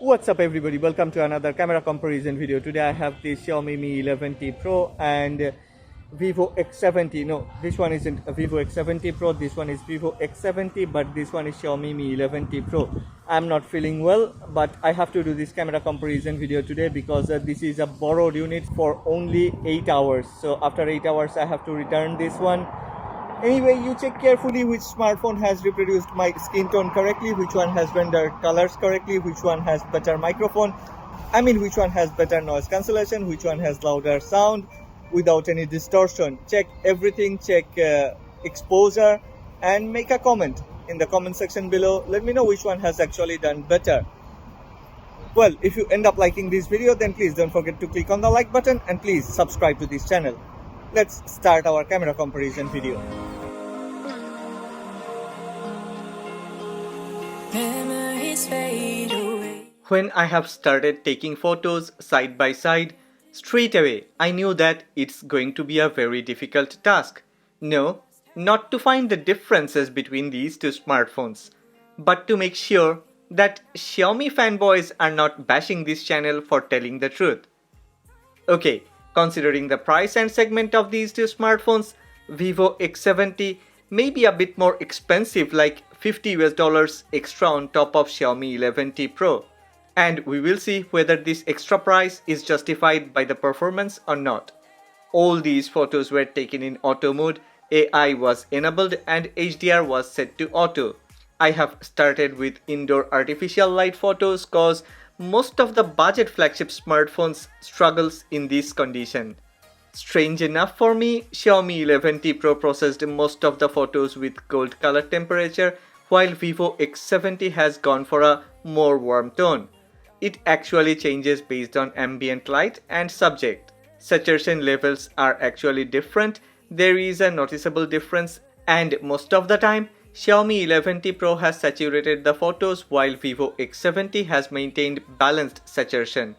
What's up everybody, welcome to another camera comparison video. Today I have the Xiaomi Mi 11T Pro and Vivo X70. No, this one isn't a Vivo X70 Pro, this one is Vivo X70, but this one is Xiaomi Mi 11T Pro. I'm not feeling well, but I have to do this camera comparison video today because this is a borrowed unit for only 8 hours. So after 8 hours I have to return this one. Anyway, you check carefully which smartphone has reproduced my skin tone correctly, which one has rendered colors correctly, which one has better microphone, which one has better noise cancellation, which one has louder sound without any distortion. Check everything, check exposure, and make a comment in the comment section below. Let me know which one has actually done better. Well, if you end up liking this video, then please don't forget to click on the like button and please subscribe to this channel. Let's start our camera comparison video. When I have started taking photos side by side, straight away I knew that it's going to be a very difficult task. No, not to find the differences between these two smartphones, but to make sure that Xiaomi fanboys are not bashing this channel for telling the truth. Okay, considering the price and segment of these two smartphones, Vivo X70 may be a bit more expensive, like $50 extra on top of Xiaomi 11T Pro. And we will see whether this extra price is justified by the performance or not. All these photos were taken in auto mode, AI was enabled and HDR was set to auto. I have started with indoor artificial light photos cause most of the budget flagship smartphones struggles in this condition. Strange enough for me, Xiaomi 11T Pro processed most of the photos with cold color temperature while Vivo X70 has gone for a more warm tone. It actually changes based on ambient light and subject. Saturation levels are actually different, there is a noticeable difference, and most of the time Xiaomi 11T Pro has saturated the photos while Vivo X70 has maintained balanced saturation.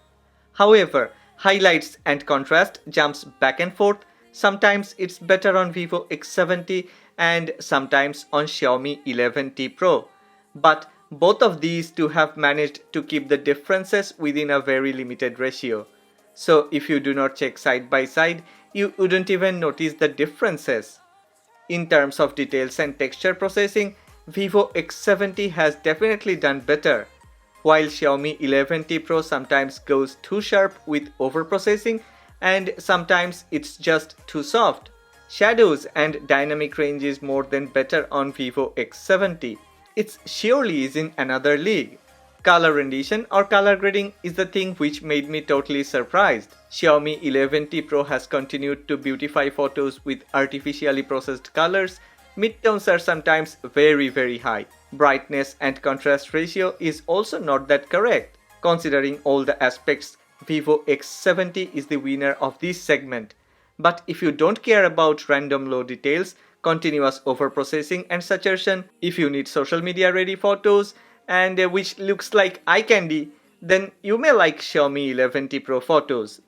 However, highlights and contrast jumps back and forth. Sometimes it's better on Vivo X70 and sometimes on Xiaomi 11T Pro. But both of these two have managed to keep the differences within a very limited ratio. So if you do not check side by side, you wouldn't even notice the differences. In terms of details and texture processing, Vivo X70 has definitely done better. While Xiaomi 11T Pro sometimes goes too sharp with overprocessing and sometimes it's just too soft. Shadows and dynamic range is more than better on Vivo X70. It surely is in another league. Color rendition or color grading is the thing which made me totally surprised. Xiaomi 11T Pro has continued to beautify photos with artificially processed colors. Midtones are sometimes very high. Brightness and contrast ratio is also not that correct. Considering all the aspects, Vivo X70 is the winner of this segment. But if you don't care about random low details, continuous overprocessing and saturation, if you need social media ready photos and which looks like eye candy, then you may like Xiaomi 11T Pro photos.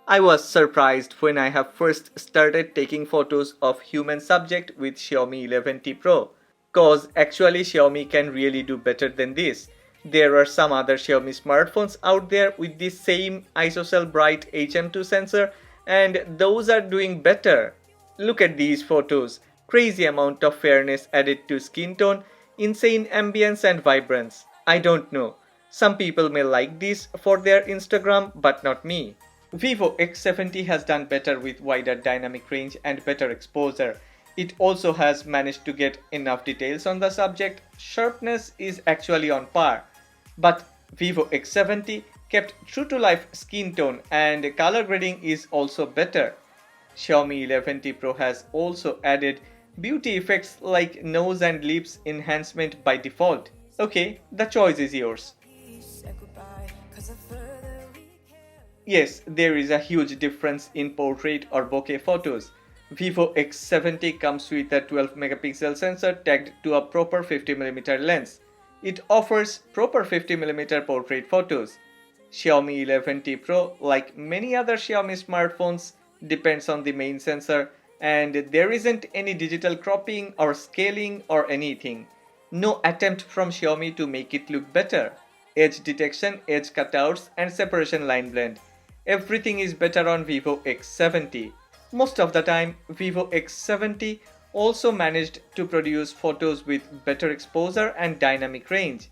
I was surprised when I have first started taking photos of human subject with Xiaomi 11T Pro, cause actually Xiaomi can really do better than this. There are some other Xiaomi smartphones out there with the same ISOCELL bright HM2 sensor and those are doing better. Look at these photos, crazy amount of fairness added to skin tone, insane ambience and vibrance. I don't know, some people may like this for their Instagram but not me. Vivo X70 has done better with wider dynamic range and better exposure. It also has managed to get enough details on the subject. Sharpness is actually on par. But Vivo X70 kept true to life skin tone and color grading is also better. Xiaomi 11T Pro has also added beauty effects like nose and lips enhancement by default. Okay, the choice is yours. Yes, there is a huge difference in portrait or bokeh photos. Vivo X70 comes with a 12 megapixel sensor tagged to a proper 50mm lens. It offers proper 50mm portrait photos. Xiaomi 11T Pro, like many other Xiaomi smartphones, depends on the main sensor and there isn't any digital cropping or scaling or anything. No attempt from Xiaomi to make it look better. Edge detection, edge cutouts and separation line blend. Everything is better on Vivo X70. Most of the time, Vivo X70 also managed to produce photos with better exposure and dynamic range.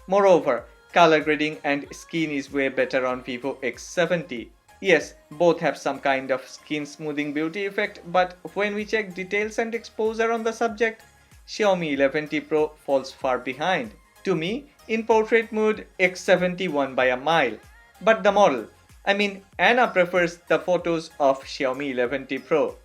Moreover, color grading and skin is way better on Vivo X70. Yes, both have some kind of skin smoothing beauty effect, but when we check details and exposure on the subject, Xiaomi 11T Pro falls far behind. To me, in portrait mode, X70 won by a mile. But the model, Anna prefers the photos of Xiaomi 11T Pro.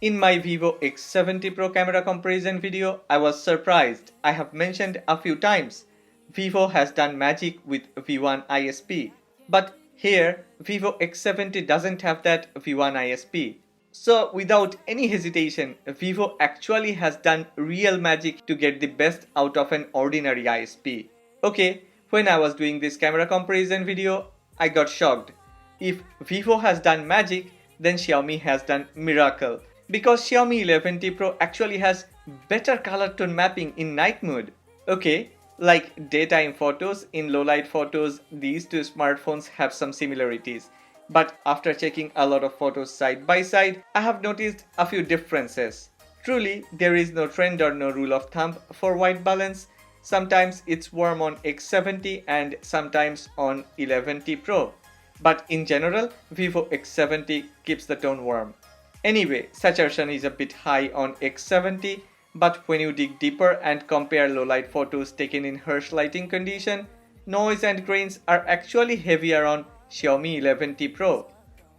In my Vivo X70 Pro camera comparison video, I was surprised. I have mentioned a few times, Vivo has done magic with V1 ISP. But here, Vivo X70 doesn't have that V1 ISP. So without any hesitation, Vivo actually has done real magic to get the best out of an ordinary ISP. Okay, when I was doing this camera comparison video, I got shocked. If Vivo has done magic, then Xiaomi has done miracle. Because Xiaomi 11T Pro actually has better color tone mapping in night mode. Okay, like daytime photos, in low light photos, these two smartphones have some similarities. But after checking a lot of photos side by side, I have noticed a few differences. Truly, there is no trend or no rule of thumb for white balance. Sometimes it's warm on X70 and sometimes on 11T Pro. But in general, Vivo X70 keeps the tone warm. Anyway, saturation is a bit high on X70, but when you dig deeper and compare low light photos taken in harsh lighting condition, noise and grains are actually heavier on Xiaomi 11T Pro.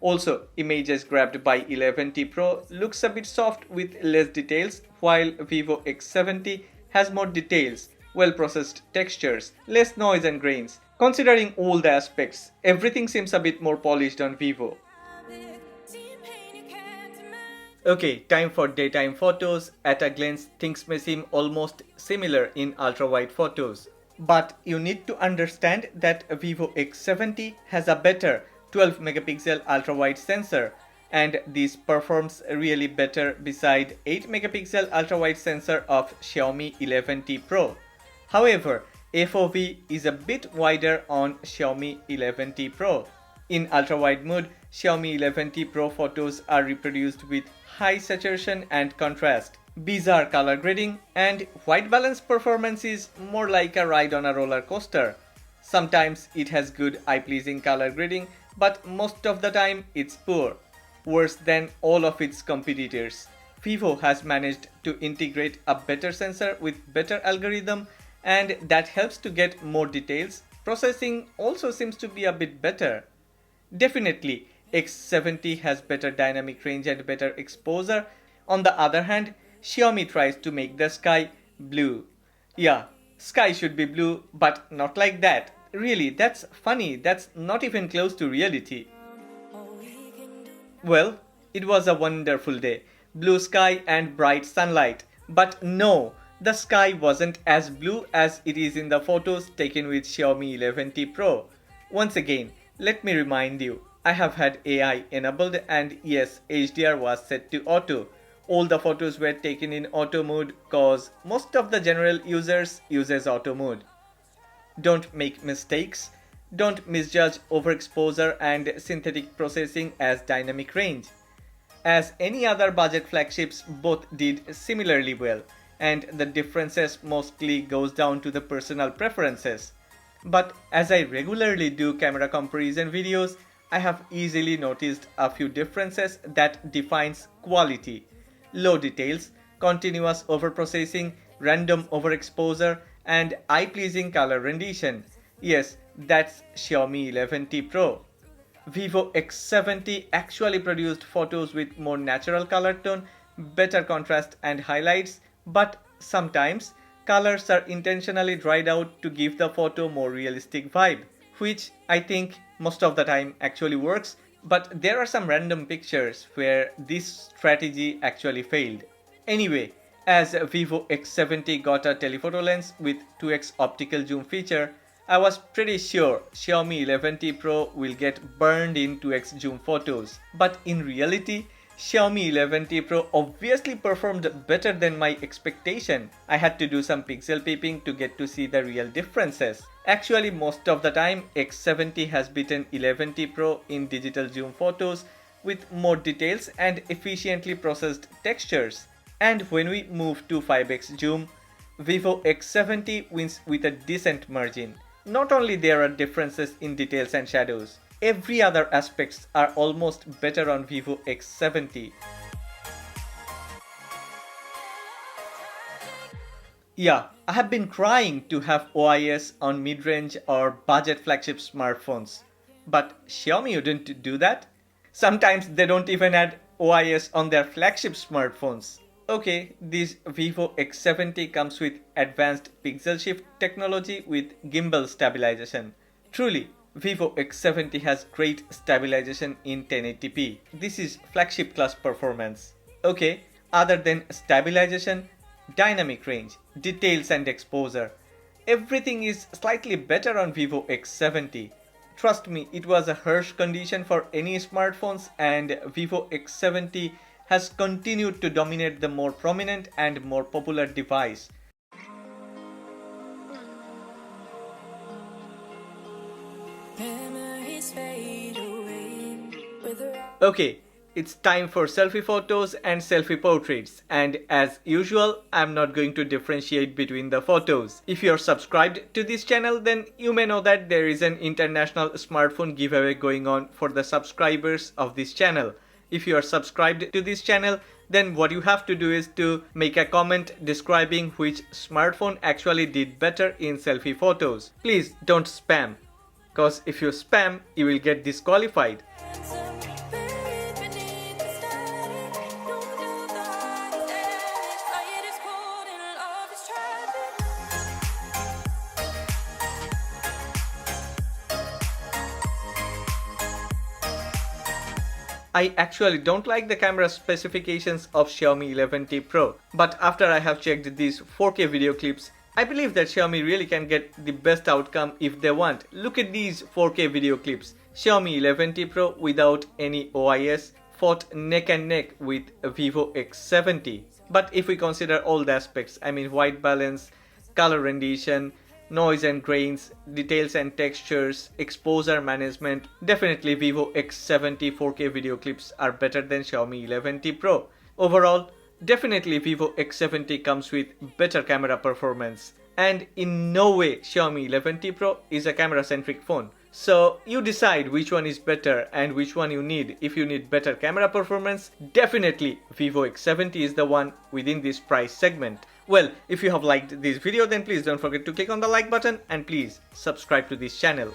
Also, images grabbed by 11T Pro looks a bit soft with less details, while Vivo X70 has more details, well-processed textures, less noise and grains. Considering all the aspects, everything seems a bit more polished on Vivo. Okay, time for daytime photos. At a glance, things may seem almost similar in ultra-wide photos. But you need to understand that Vivo X70 has a better 12 megapixel ultra-wide sensor, and this performs really better beside 8 megapixel ultra-wide sensor of Xiaomi 11T Pro. However, FOV is a bit wider on Xiaomi 11T Pro. In ultra-wide mode, Xiaomi 11T Pro photos are reproduced with high saturation and contrast, bizarre color grading, and white balance performance is more like a ride on a roller coaster. Sometimes it has good eye-pleasing color grading, but most of the time it's poor, worse than all of its competitors. Vivo has managed to integrate a better sensor with better algorithm, and that helps to get more details. Processing also seems to be a bit better. Definitely, X70 has better dynamic range and better exposure. On the other hand, Xiaomi tries to make the sky blue. Yeah, sky should be blue, but not like that. Really, that's funny. That's not even close to reality. Well, it was a wonderful day. Blue sky and bright sunlight. But no, the sky wasn't as blue as it is in the photos taken with Xiaomi 11T Pro. Once again, let me remind you, I have had AI enabled and yes, HDR was set to auto. All the photos were taken in auto mode cause most of the general users uses auto mode. Don't make mistakes. Don't misjudge overexposure and synthetic processing as dynamic range. As any other budget flagships, both did similarly well, and the differences mostly goes down to the personal preferences. But as I regularly do camera comparison videos, I have easily noticed a few differences that defines quality. Low details, continuous overprocessing, random overexposure, and eye-pleasing color rendition. Yes, that's Xiaomi 11T Pro. Vivo X70 actually produced photos with more natural color tone, better contrast and highlights, but sometimes colors are intentionally dried out to give the photo more realistic vibe, which I think most of the time actually works, but there are some random pictures where this strategy actually failed. Anyway, as Vivo X70 got a telephoto lens with 2x optical zoom feature, I was pretty sure Xiaomi 11T Pro will get burned in 2x zoom photos. But in reality, Xiaomi 11T Pro obviously performed better than my expectation. I had to do some pixel peeping to get to see the real differences. Actually, most of the time, X70 has beaten 11T Pro in digital zoom photos with more details and efficiently processed textures. And when we move to 5x zoom, Vivo X70 wins with a decent margin. Not only there are differences in details and shadows, every other aspects are almost better on Vivo X70. Yeah, I have been trying to have OIS on mid-range or budget flagship smartphones, but Xiaomi wouldn't do that. Sometimes they don't even add OIS on their flagship smartphones. Okay, this Vivo X70 comes with advanced pixel shift technology with gimbal stabilization. Truly, Vivo X70 has great stabilization in 1080p. This is flagship class performance. Okay, other than stabilization, dynamic range, details and exposure, everything is slightly better on Vivo X70. Trust me, it was a harsh condition for any smartphones, and Vivo X70 has continued to dominate the more prominent and more popular device. Okay, it's time for selfie photos and selfie portraits, and as usual, I'm not going to differentiate between the photos. If you're subscribed to this channel, then you may know that there is an international smartphone giveaway going on for the subscribers of this channel. If you are subscribed to this channel, then what you have to do is to make a comment describing which smartphone actually did better in selfie photos. Please don't spam, cause if you spam, you will get disqualified. I actually don't like the camera specifications of Xiaomi 11T Pro, but after I have checked these 4K video clips, I believe that Xiaomi really can get the best outcome if they want. Look at these 4K video clips. Xiaomi 11T Pro without any OIS fought neck and neck with Vivo X70. But if we consider all the aspects, I mean white balance, color rendition, noise and grains, details and textures, exposure management, definitely Vivo X70 4K video clips are better than Xiaomi 11T Pro. Overall, definitely Vivo X70 comes with better camera performance. And in no way Xiaomi 11T Pro is a camera-centric phone. So you decide which one is better and which one you need. If you need better camera performance, definitely Vivo X70 is the one within this price segment. Well, if you have liked this video, then please don't forget to click on the like button and please subscribe to this channel.